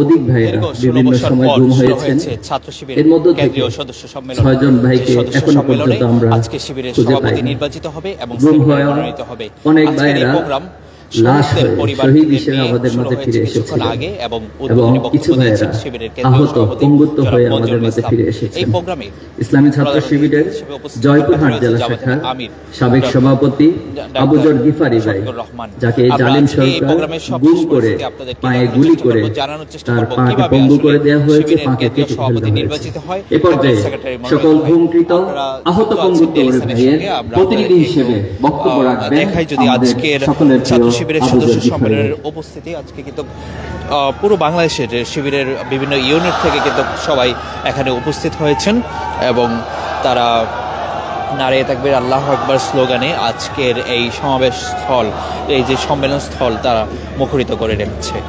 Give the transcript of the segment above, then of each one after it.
অধিক ভাইয়েরা বিভিন্ন সময় গুম হয়েছেন। এর মধ্যে থেকে 6 জন ভাইকে এখনো পর্যন্ত আমরা খুঁজে পাই। নির্বাচিত হবে এবং গুম হওয়া অনেক ভাইয়েরা লাশ হয়ে শহীদ হিসেবে আমাদের মাঝে ফিরে এসেছিল এবং কিছু ভাইয়েরা আহত পঙ্গুত্ব হয়ে আমাদের মাঝে ফিরে এসেছেন। ইসলামী ছাত্র শিবিরের জয়পুরহাট জেলা শাখার সাবেক সভাপতি আবুজর গিফারি ভাই, যাকে জালিম সরকার গুম করে পায়ে গুলি করে তার পাকে পঙ্গু করে দেওয়া হয়েছে, পাকে কেটে ফেলা হয়েছে। এ পর্যায়ে সকল গুমকৃত আহত পঙ্গুত্ব ভাইয়ের প্রতিনিধি হিসেবে বক্তব্য রাখবেন আমাদের সকলের প্রিয় শিবিরের সদস্য সম্মেলনের উপস্থিতি। আজকে কিন্তু পুরো বাংলাদেশের শিবিরের বিভিন্ন ইউনিট থেকে কিন্তু সবাই এখানে উপস্থিত হয়েছেন এবং তারা নারে তাকবীর আল্লাহু আকবার স্লোগানে আজকের এই সমাবেশ স্থল, এই যে সম্মেলন স্থল তারা মুখরিত করে রেখেছে।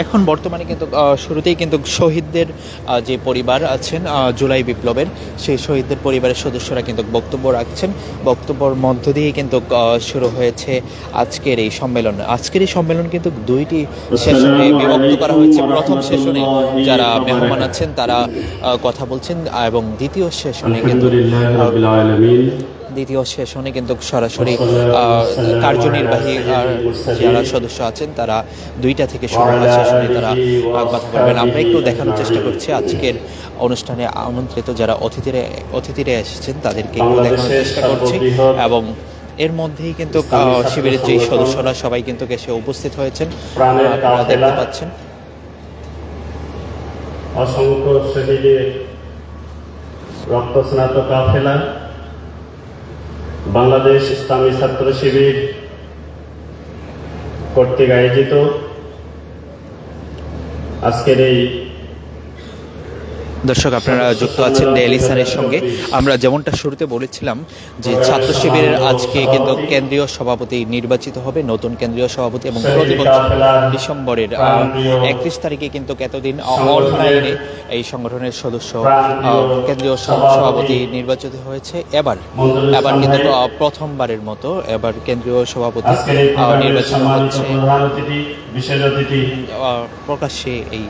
এখন বর্তমানে কিন্তু শুরুতেই কিন্তু শহীদদের যে পরিবার আছেন জুলাই বিপ্লবের, সেই শহীদদের পরিবারের সদস্যরা কিন্তু বক্তব্য রাখছেন। বক্তব্যের মধ্য দিয়ে কিন্তু শুরু হয়েছে আজকের এই সম্মেলন। আজকের এই সম্মেলন কিন্তু 2টি সেশনে বিভক্ত করা হয়েছে। প্রথম সেশনে যারা মেহমান আছেন তারা কথা বলছেন এবং দ্বিতীয় সেশনে কিন্তু সরাসরি কার্যনির্বাহী যারা সদস্য আছেন তারা 2টা থেকে শুরু হওয়া সেশনে তারা কথা বলবেন। আমরা একটু দেখানোর চেষ্টা করছি আজকের অনুষ্ঠানে আমন্ত্রিত যারা অতিথিরা এসেছেন তাদেরকে একটু দেখানোর চেষ্টা করছি এবং এর মধ্যেই কিন্তু শিবিরের যেই সদস্যরা সবাই কিন্তু এসে উপস্থিত হয়েছেন, আপনারা দেখতে পাচ্ছেন। অসংখ্য শহীদের রক্তস্নাত কাফেলা বাংলাদেশ ইসলামী ছাত্র শিবির কর্তৃক আয়োজিত আজকের এই দর্শক আপনারা যুক্ত আছেন ডেইলি সানের সঙ্গে। আমরা যেমনটা শুরুতে বলেছিলাম যে ছাত্র শিবিরের আজকে কিন্তু কেন্দ্রীয় সভাপতি নির্বাচিত হবে, নতুন কেন্দ্রীয় সভাপতি, এবং প্রতি বছর ডিসেম্বরের 31 তারিখে কিন্তু এতদিন অনলাইনে এই সংগঠনের সদস্য কেন্দ্রীয় সভাপতি নির্বাচিত হয়েছে। এবার কিন্তু প্রথমবারের মতো এবার কেন্দ্রীয় সভাপতি নির্বাচিত হচ্ছে প্রকাশ্যে এই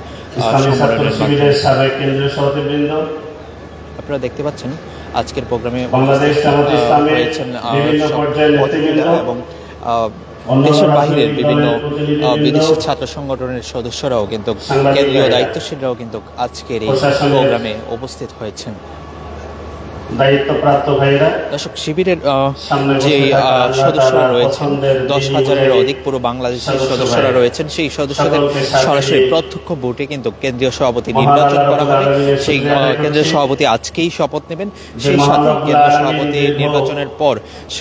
আপনারা দেখতে পাচ্ছেন আজকের প্রোগ্রামে রয়েছেন এবং দেশের বাহিরের বিভিন্ন বিদেশি ছাত্র সংগঠনের সদস্যরাও কিন্তু কেন্দ্রীয় দায়িত্বশীলরাও কিন্তু আজকের এই প্রোগ্রামে উপস্থিত হয়েছেন। দায়িত্বপ্রাপ্ত ভাইরা, দর্শক শিবিরের যে সদস্যরা রয়েছেন 10,000-এর অধিক পুরো বাংলাদেশের সদস্যরা রয়েছেন, সেই সদস্যদের সরাসরি প্রত্যক্ষ ভোটে কিন্তু কেন্দ্রীয় সভাপতি নির্বাচন করা হবে। সেই কেন্দ্রীয় সভাপতি আজকেই শপথ নেবেন। সেই সাথে কেন্দ্রীয় সভাপতি নির্বাচনের পর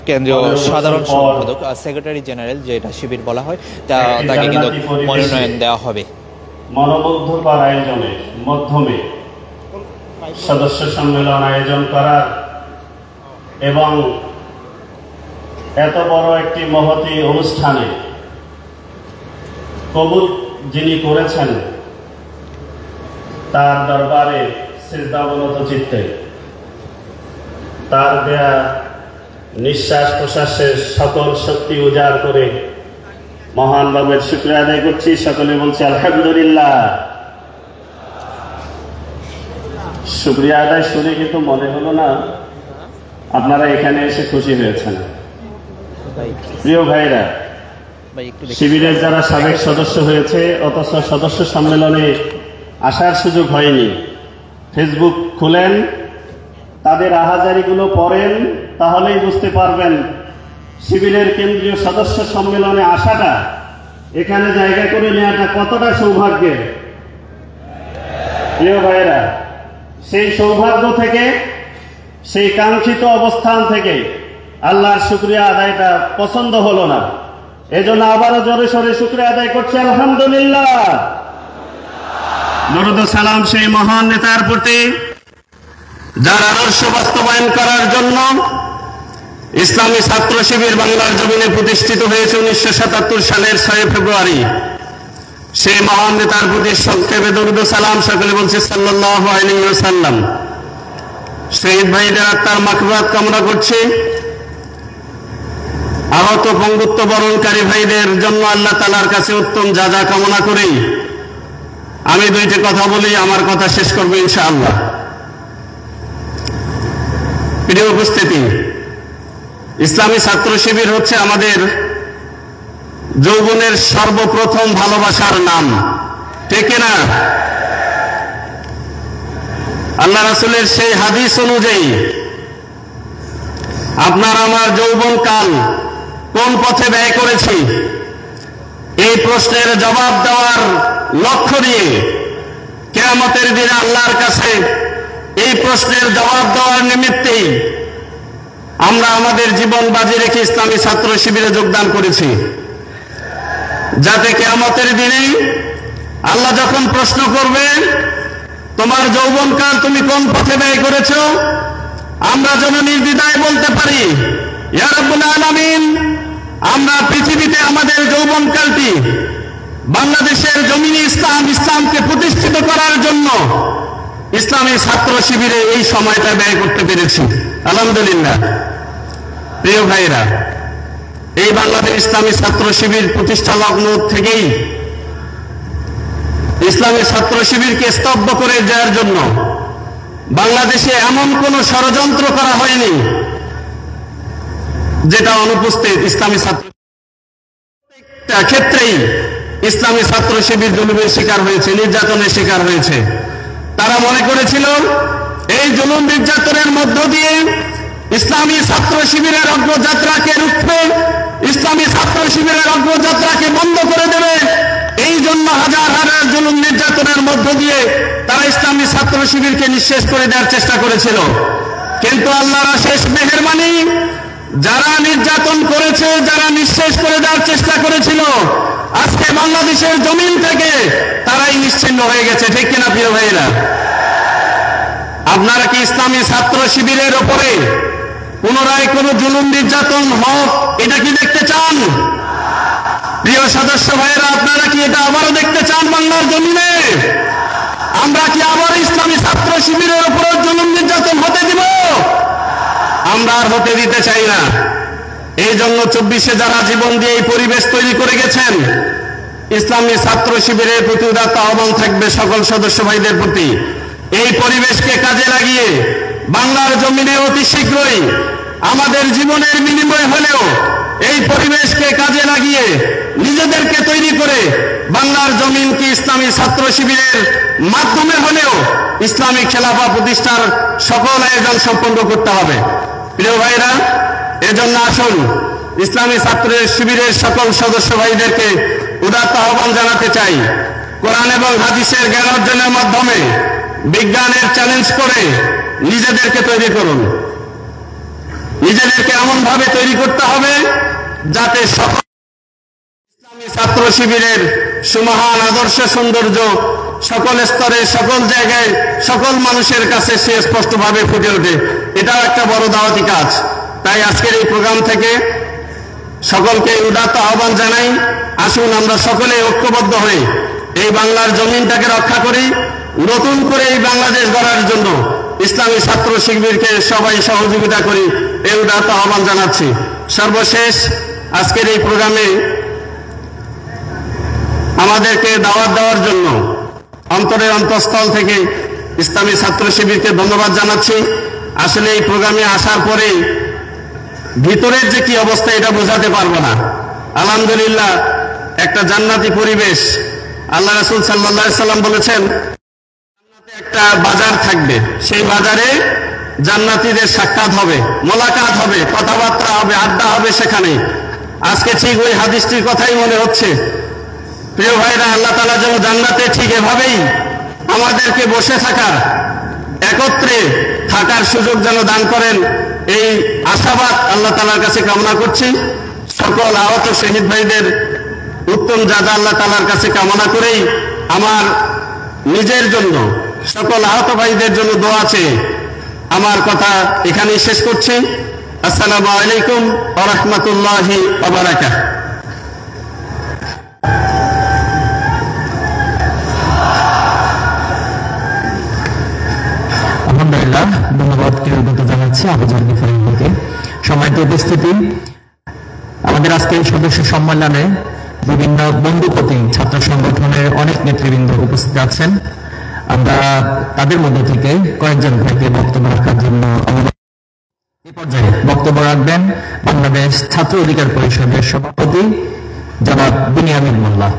কেন্দ্রীয় সাধারণ সম্পাদক সেক্রেটারি জেনারেল, যেটা শিবির বলা হয়, তাকে কিন্তু মনোনয়ন দেওয়া হবে। মনোমুগ্ধকর আয়োজনের মাধ্যমে সদস্য সম্মেলন আয়োজন করার এবং এত বড় একটি মহতী অনুষ্ঠানে কবুল যিনি করেছেন তার দরবারে সিজদাবনত চিত্তে তার দেয়া নিঃশ্বাস প্রশ্বাসের সকল শক্তি উজাড় করে মহান রবের শুকরিয়া আদায় করছি। সকলে বলছি আলহামদুলিল্লাহ। শুকরিয়া আদায় শুনে কিন্তু মনে হলো না আপনারা এখানে এসে খুশি হয়েছেন। প্রিয় ভাইরা, শিবিরের যারা সাবেক সদস্য হয়েছে অথচ সদস্য সম্মেলনে আসার সুযোগ হয়নি, ফেসবুক খুলেন, তাদের আহাজারিগুলো পড়েন, তাহলেই বুঝতে পারবেন শিবিরের কেন্দ্রীয় সদস্য সম্মেলনে আসাটা, এখানে জায়গা করে নেওয়াটা কতটা সৌভাগ্যের। প্রিয় ভাইরা, সেই সৌভাগ্য থেকে, সেই কাঙ্ক্ষিত অবস্থান থেকে আল্লাহর শুকরিয়া আদায়টা পছন্দ হলো না, এজন্য আবারও জোরে সোরে শুকরিয়া আদায় করছি আলহামদুলিল্লাহ। দরুদ ও সালাম সেই মহান নেতার প্রতি যার আদর্শ বাস্তবায়ন করার জন্য ইসলামী ছাত্র শিবির বাংলার জমিনে প্রতিষ্ঠিত হয়েছে 1977 সালের 6 ফেব্রুয়ারি। সেই মহান নেতার প্রতি সংক্ষেপে দরুদ ও সালাম সকলে বলছে সাল্লাল্লাহু আলাইহি ওয়াসাল্লাম। শহীদ ভাইদের আত্মার মাগফিরাত কামনা করছি। আহত পঙ্গুত্ব বরণকারী ভাইদের জন্য আল্লাহ তাআলার কাছে উত্তম জাযা কামনা করেই আমি দুইটি কথা বলি, আমার কথা শেষ করব ইনশাআল্লাহ। প্রিয় উপস্থিতি, ইসলামী ছাত্র শিবির হচ্ছে আমাদের যৌবনের সর্বপ্রথম ভালোবাসার নাম, ঠিক না? আল্লাহ রাসূলের সেই হাদিস অনুযায়ী আপনার আমার যৌবনকাল কোন পথে ব্যয় করেছি, এই প্রশ্নের জবাব দেওয়ার লক্ষ্য নিয়ে কিয়ামতের দিনে আল্লাহর কাছে এই প্রশ্নের জবাব দেওয়ার নিমিত্তেই আমরা আমাদের জীবন বাজি রেখে ইসলামী ছাত্র শিবিরে যোগদান করেছি, যাতে কিয়ামতের দিনে আল্লাহ যখন প্রশ্ন করবেন তোমার যৌবনকাল তুমি কোন পথে ব্যয় করেছো, আমরা যেন নির্দ্বিধায় বলতে পারি ইয়া রাব্বুল আলামিন, আমরা পৃথিবীতে আমাদের যৌবনকালটি বাংলাদেশের জমিনে ইসলামকে প্রতিষ্ঠিত করার জন্য ইসলামী ছাত্র শিবিরে এই সময়টা ব্যয় করতে পেরেছি, আলহামদুলিল্লাহ। প্রিয় ভাইরা, এই বাংলাদেশ ইসলামী ছাত্র শিবির প্রতিষ্ঠা লগ্ন থেকেই ইসলামী ছাত্র শিবিরকে স্তব্ধ করে দেওয়ার জন্য বাংলাদেশে এমন কোন ষড়যন্ত্র করা হয়নি যেটা অনুপস্থিত। ইসলামী ছাত্র ক্ষেত্রেই ইসলামী ছাত্র শিবির জুলুমের শিকার হয়েছে, নির্যাতনের শিকার হয়েছে। তারা মনে করেছিল এই জুলুম নির্যাতনের মধ্য দিয়ে ইসলামী ছাত্র শিবিরের অগ্রযাত্রাকে রুখবে, ইসলামী ছাত্র শিবিরের অগ্রযাত্রাকে বন্ধ করে দেবে। এই জন্য হাজার হাজার জুলুম নির্যাতনের মধ্য দিয়ে তারা ইসলামী ছাত্র শিবিরকে নিঃশেষ করে দেওয়ার চেষ্টা করেছিল। কিন্তু আল্লাহর শেষ মেহেরবানি, যারা নির্যাতন করেছে, যারা নিঃশেষ করে দেওয়ার চেষ্টা করেছিল, আজকে বাংলাদেশের জমিন থেকে তারাই নিশ্চিহ্ন হয়ে গেছে, ঠিক কিনা প্রিয় ভাইরা? আপনারা কি ইসলামী ছাত্র শিবিরের উপরে পুনরায় কোন জুলুম নির্যাতন হোক এটা কি দেখতে চান? প্রিয় সদস্য ভাইরা, আপনারা কি এটা আবারও দেখতে চান বাংলার জমিনে? আমরা কি আবার ইসলামী ছাত্র শিবিরের উপর জুলুম নির্যাতন হতে দিব? আমরা আর হতে দিতে চাই না। এই জন্য 24-এ যারা জীবন দিয়ে এই পরিবেশ তৈরি করে গেছেন, ইসলামী ছাত্র শিবিরের প্রতি উদাত্ত আহ্বান থাকবে সকল সদস্য ভাইদের প্রতি, এই পরিবেশকে কাজে লাগিয়ে বাংলার জমিনে অতি শীঘ্রই আমাদের জীবনের বিনিময় হলেও এই পরিবেশকে কাজে লাগিয়ে নিজেদেরকে তৈরি করে বাংলার জমিনকে ইসলামী ছাত্র শিবিরের মাধ্যমে হলেও ইসলামী খেলাফা প্রতিষ্ঠার সকল আয়োজন সম্পন্ন করতে হবে। প্রিয় ভাইরা, এজন্য আসুন ইসলামী ছাত্র শিবিরের সকল সদস্য ভাইদেরকে উদাত্ত আহ্বান জানাতে চাই, কোরআন এবং হাদিসের জ্ঞান অর্জনের মাধ্যমে বিজ্ঞানের চ্যালেঞ্জ করে নিজেদেরকে তৈরি করুন। নিজেদেরকে এমন ভাবে তৈরি করতে হবে যাতে সকল ইসলামী ছাত্র শিবিরের সুমহান আদর্শ সৌন্দর্য সকল স্তরে, সকল জায়গায়, সকল মানুষের কাছে সে স্পষ্টভাবে ফুটে ওঠে। এটাও একটা বড় দাওয়াতি কাজ। তাই আজকের এই প্রোগ্রাম থেকে সকলকে উদাত্ত আহ্বান জানাই, আসুন আমরা সকলে ঐক্যবদ্ধ হয়ে এই বাংলার জমিনটাকে রক্ষা করি, নতুন করে এই বাংলাদেশ গড়ার জন্য ইসলামী ছাত্র শিবিরকে সবাই সহযোগিতা করি, এই উদাত্ত আহ্বান জানাচ্ছি। সর্বশেষ আজকের এই প্রোগ্রামে আমাদেরকে দাওয়াত দেওয়ার জন্য অন্তরের অন্তঃস্থল থেকে ইসলামী ছাত্র শিবিরকে ধন্যবাদ জানাচ্ছি। আসলে এই প্রোগ্রামে আসার পরে ভিতরের যে কি অবস্থা এটা বোঝাতে পারবো না। আলহামদুলিল্লাহ, একটা জান্নাতি পরিবেশ। আল্লাহ রাসূল সাল্লাল্লাহু আলাইহি সাল্লাম বলেছেন জান্নাতে একটা বাজার থাকবে, সেই বাজারে জান্নাতীদের সাক্ষাৎ হবে, মোলাকাত হবে, কথাবার্তা হবে, আড্ডা হবে সেখানে। আজকে ঠিক ওই হাদিসটির কথাই মনে হচ্ছে। প্রিয় ভাইরা, আল্লাহ তাআলা যেন জান্নাতে ঠিক এভাবেই আমাদেরকে বসে থাকার, একত্রে থাকার সুযোগ যেন দান করেন, এই আশাবাদ আল্লাহ তাআলার কাছে কামনা করছি। সকল আহত শহীদ ভাইদের উত্তম জাযা আল্লাহ তাআলার কাছে কামনা করেই আমার নিজের জন্য, সকল আহত ভাইদের জন্য দোয়া আছে। আমার কথা এখানেই শেষ করছি। আসসালামু আলাইকুম ওয়া রাহমাতুল্লাহি ওয়া বারাকাতুহু। আলহামদুলিল্লাহ, ধন্যবাদ কৃতজ্ঞতা জানাচ্ছি আবু জাহেল গিফারীকে। সম্মানিত উপস্থিতি, আমাদের আজকের সদস্য সম্মেলনে বিভিন্ন বন্ধুপ্রতিম ছাত্র সংগঠনের অনেক নেতৃবৃন্দ উপস্থিত আছেন। আমরা তাদের মধ্য থেকে কয়েকজন ভাইকে বক্তব্য রাখার জন্য এই পর্যায়ে বক্তব্য রাখবেন বাংলাদেশ ছাত্র অধিকার পরিষদের সভাপতি জনাব বিনিয়ামিন মোল্লা।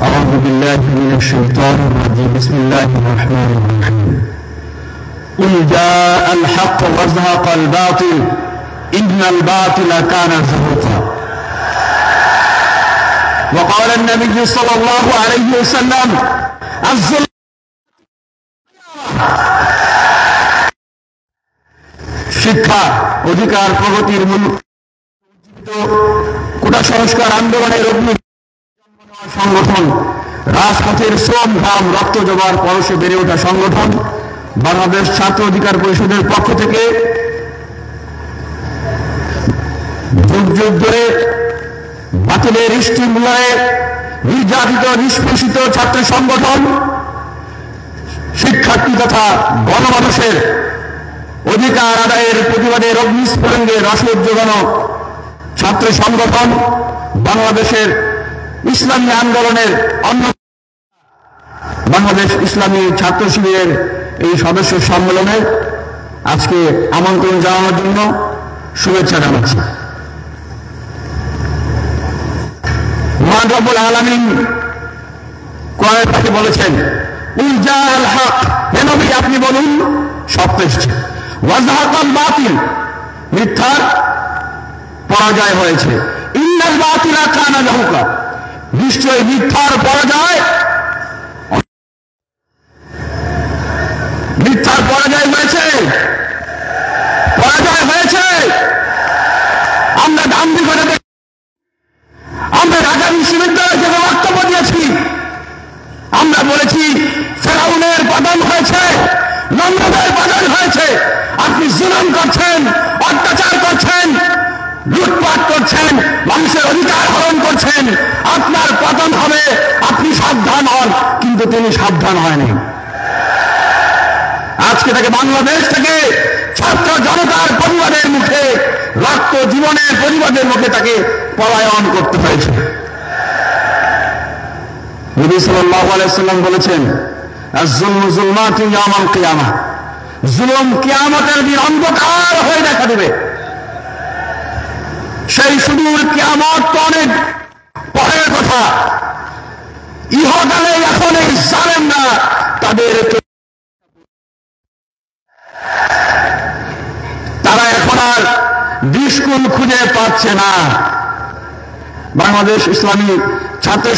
أعوذ بالله من الشيطان الرجيم بسم الله الرحمن الرحيم قل جاء الحق وزهق الباطل إن الباطل كان زهوقا وقال النبي صلى الله عليه وسلم الظلم শিক্ষা অধিকার প্রগতির মূল কোটা সংস্কার আন্দোলনের অগ্নি সংগঠন, রাজপথের শ্রম ঘাম রক্ত জোগাড় পরশে বেড়ে ওঠা সংগঠন বাংলাদেশ ছাত্র অধিকার পরিষদের পক্ষ থেকে যুগ যুগ ধরে বাতিলের স্টিমুলারে নির্যাতিত নিষ্পেষিত ছাত্র সংগঠন, শিক্ষার্থী তথা গণমানুষের অধিকার আদায়ের প্রতিবাদের অগ্নিস্ফুলিঙ্গে রসদ যোগানো ছাত্র সংগঠন বাংলাদেশের ইসলামী আন্দোলনের অন্য বাংলাদেশ ইসলামী ছাত্র শিবিরের এই সদস্য সম্মেলনে আজকে আমন্ত্রণ জানানোর জন্য শুভেচ্ছা জানাচ্ছি। মহান রব্বুল আলামিন কোরআনে পাকে বলেছেন কুল জাআল হক, হে নবী আপনি বলুন সত্য এসেছে, ওয়াজহাকাল বাতিল মিথ্যার পরাজয় হয়েছে, ইন্নাল বাতিলা কানা যাহুকা নিশ্চয় মিথ্যার পরাজয় হয়েছে, পরাজয় হয়েছে। আমরা দাম্ভিকতা, আমরা ঢাকা বিশ্ববিদ্যালয় থেকে বক্তব্য দিয়েছি, আমরা বলেছি ফেরাউনের পতন হয়েছে, নমরুদের পতন হয়েছে। আপনি জুলুম করছেন, অত্যাচার করছেন, লুটপাট করছেন, মানুষের অধিকার হরণ করছেন, আপনার পতন হবে, আপনি সাবধান হন। কিন্তু তিনি সাবধান হয়নি। আজকে তাকে বাংলাদেশ থেকে ছাত্র জনতার পরিবারের মুখে, রক্ত জীবনের পরিবারের মুখে তাকে পলায়ন করতে হয়েছে। নবী সাল্লাল্লাহু আলাইহি সাল্লাম বলেছেন আয-যুলমু যুলমাতুন ইয়াওমাল কিয়ামাহ, জুলুম কিয়ামতের দিন অন্ধকার হয়ে দেখা দেবে। সেই সুদূর কিয়ামত তো অনেক পরের কথা, ইহকালে এখন এই জালেমরা তারা এখন আর ডিসকুল খুঁজে পাচ্ছে না। বাংলাদেশ ইসলামী ছাত্র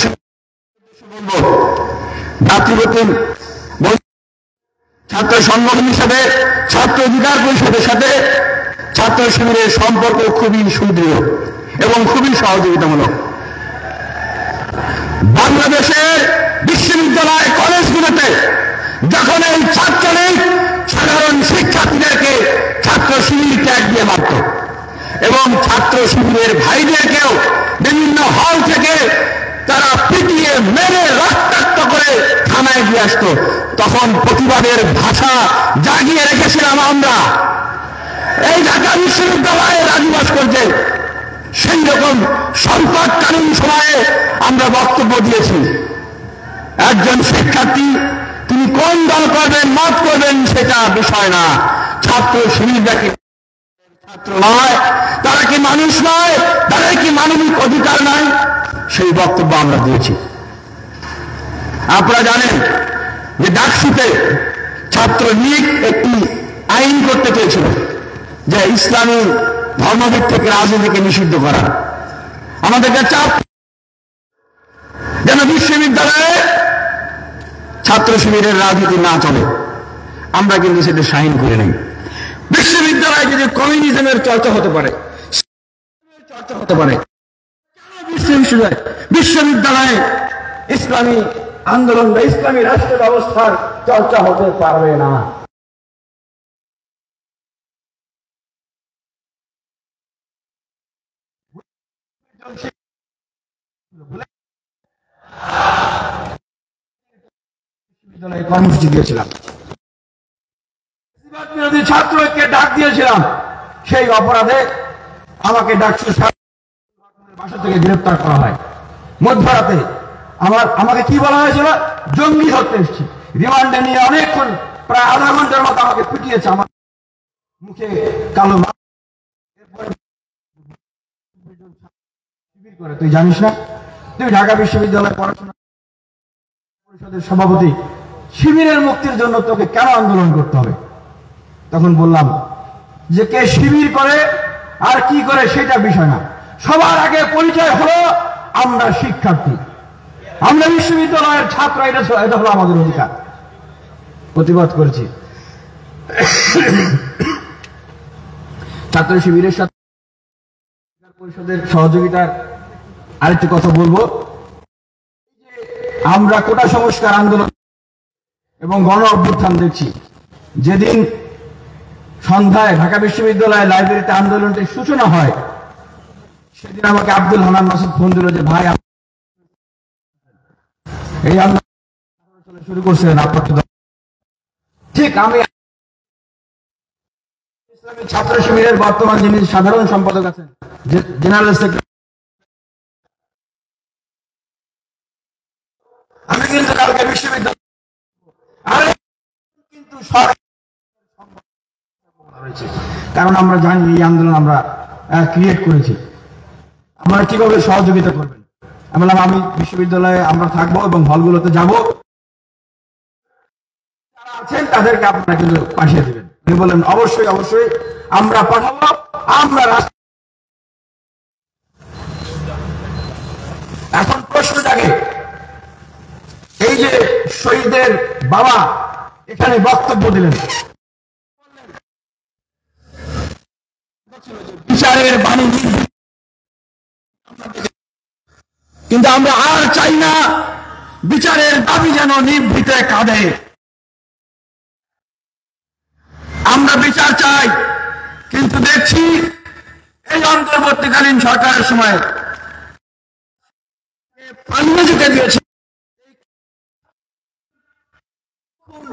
জাতীয়তাবাদী ছাত্র সংগঠনের সাথে ছাত্র অধিকার পরিষদের সাথে ছাত্র শিবিরের সম্পর্ক খুবই সুদৃঢ় এবং খুবই সহযোগিতামূলক। বাংলাদেশের বিশ্ববিদ্যালয় কলেজগুলোতে যখন এই ছাত্রলীগ সাধারণ শিক্ষার্থীদেরকে ছাত্র শিবির ত্যাগ দিয়ে মারত এবং ছাত্র শিবিরের ভাইদেরকেও বিভিন্ন হল থেকে তারা পিটিয়ে মেরে রক্তাক্ত করে থানায় দিয়ে আসতো, তখন প্রতিবাদের ভাষা জাগিয়ে রেখেছিলাম আমরা। এই ঢাকা বিশ্ববিদ্যালয়ের রাজু ভাস্কর্যে সেই রকম সংকটকালীন সময়ে আমরা বক্তব্য দিয়েছি। একজন শিক্ষার্থী তিনি কোন দল করবেন, মত করবেন, সেটা বিষয় না। ছাত্র শিবির দেখে ছাত্র নয়, তারা কি মানুষ নয়, তারা কি মানবিক অধিকার নয়, সেই বক্তব্য আমরা দিয়েছি। আপনারা জানেন যে ডাকসুতে ছাত্রলীগ একটি আইন করতে চেয়েছিল যে ইসলামী ধর্মভিত্তিক রাজনীতিকে নিষিদ্ধ করা। আমাদেরকে চাপ যেন বিশ্ববিদ্যালয়ে ছাত্র শিবিরের রাজনীতি না চলে, আমরা কিন্তু সেটা সাইন করে নেই। বিশ্ববিদ্যালয়ে যদি কমিউনিজমের চর্চা হতে পারে, বিশ্ববিদ্যালয়ে ইসলামী আন্দোলন বা ইসলামী রাষ্ট্র ব্যবস্থার চর্চা হতে পারবে না। বিশ্ববিদ্যালয়ে কর্মসূচি দিয়েছিলাম, বিরোধী ছাত্র ঐক্যের ডাক দিয়েছিলাম। সেই অপরাধে আমাকে ডাকসু বাসা থেকে গ্রেফতার করা হয়। মধ্যরাতে আমাকে কি বলা হয়েছিল? জঙ্গি ধরতে এসেছি। রিমান্ডে নিয়ে অনেকক্ষণ, প্রায় আধা ঘন্টার মতো আমাকে পিটিয়েছে। আমার মুখে কালো করে, তুই জানিস না? তুই ঢাকা বিশ্ববিদ্যালয়ে পড়াশোনা পরিষদের সভাপতি, শিবিরের মুক্তির জন্য তোকে কেন আন্দোলন করতে হবে? তখন বললাম যে কে শিবির করে আর কি করে সেটা বিষয় না, সবার আগে পরিচয় হলো আমরা শিক্ষার্থী, আমরা বিশ্ববিদ্যালয়ের ছাত্র, এটা হলো আমাদের অধিকার। প্রতিবাদ করেছি। ছাত্র শিবিরের সাথে পরিষদের সহযোগিতার আরেকটি কথা বলবো, আমরা কোটা সংস্কার আন্দোলন এবং গণ অভ্যুত্থান দেখছি। যেদিন সন্ধ্যায় ঢাকা বিশ্ববিদ্যালয় লাইব্রেরিতে আন্দোলনটির সূচনা হয়, সেদিন আমাকে আব্দুল হান্নান মাসুদ ফোন দিল যে ভাই এই আন্দোলন শুরু করছিলেন আপনার। ঠিক আমি ইসলামী ছাত্র শিবিরের বর্তমান যিনি সাধারণ সম্পাদক আছেন, জেনারেল সেক্রেটারি, আমি কিন্তু কালকে বিশ্ববিদ্যালয় কিন্তু কারণ আমরা জানি এই আন্দোলন আমরা ক্রিয়েট করেছি, আমরা কিভাবে সহযোগিতা করবেন। আমি বললাম আমি বিশ্ববিদ্যালয়ে আমরা থাকবো এবং হলগুলোতে যাব, যারা আছেন তাদেরকে আপনারা কিন্তু পাঠিয়ে দেবেন। উনি বললেন অবশ্যই অবশ্যই আমরা পাঠাবো। আমরা এখন প্রশ্ন জাগে, এই যে শহীদদের বাবা এখানে বক্তব্য দিলেন, বিচারের বাণী, কিন্তু আমরা আর চাই না বিচারের দাবি যেন নিভৃতে কাঁদে। আমরা বিচার চাই, কিন্তু দেখছি এই অন্তর্বর্তীকালীন সরকারের সময় পালিয়ে যেতে দিয়েছে।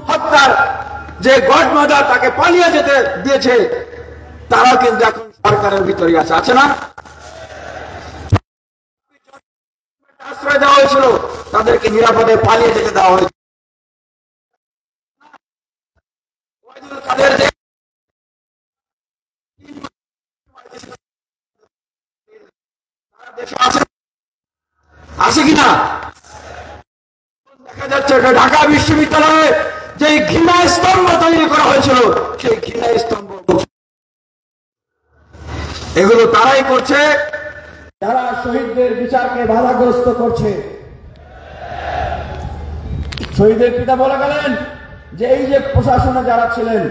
হত্যার যে গডমাদার তাকে পালিয়ে যেতে দিয়েছে, তারা কিন্তু এখন সরকারের ভিতরে আছে না? আশ্রয় দেওয়া হয়েছিল, তাদেরকে নিরাপদে পালিয়ে যেতে দেওয়া হয়েছে। আছে কিনা দেখা যাচ্ছে। ঢাকা বিশ্ববিদ্যালয়ে যে ঘৃণা স্তম্ভ তৈরি করা হয়েছিল, সেই ঘৃণা স্তম্ভ এগুলো তারাই করছে যারা শহীদদের বিচারকে বাধাগ্রস্ত করছে। শহীদের পিতা বলে গেলেন যে এই যে প্রশাসনে যারা ছিলেন,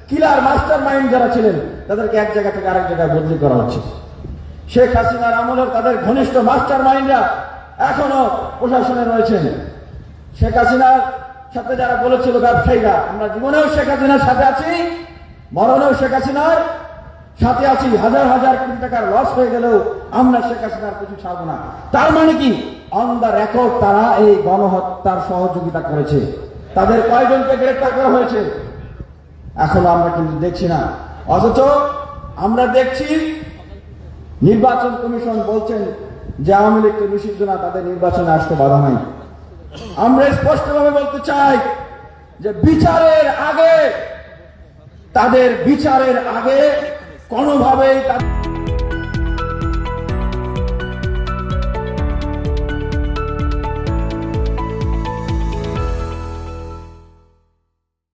কিলার মাস্টার মাইন্ড যারা ছিলেন, তাদেরকে এক জায়গা থেকে আরেক জায়গায় বদলি করা হচ্ছে। শেখ হাসিনার আমলের তাদের ঘনিষ্ঠ মাস্টার মাইন্ডরা এখনো প্রশাসনে রয়েছেন। শেখ হাসিনার সাথে যারা বলেছিল ব্যবসায়ীরা, আমরা জীবনেও শেখ হাসিনার সাথে আছি, মরণেও শেখ হাসিনার সাথে আছি, হাজার হাজার কোটি টাকার লস হয়ে গেলেও আমরা শেখ হাসিনার কিছু ছাড়বো না। তার মানে কি অন দ্য রেকর্ড তারা এই গণহত্যার সহযোগিতা করেছে। তাদের কয়জনকে গ্রেফতার করা হয়েছে এখনো আমরা কিন্তু দেখছি না। অথচ আমরা দেখছি নির্বাচন কমিশন বলছেন যে আওয়ামী লীগকে নিষিদ্ধ না, তাদের নির্বাচনে আসতে বাধা নাই। আমরা স্পষ্টভাবে বলতে চাই যে বিচারের আগে, তাদের বিচারের আগে কোনোভাবেই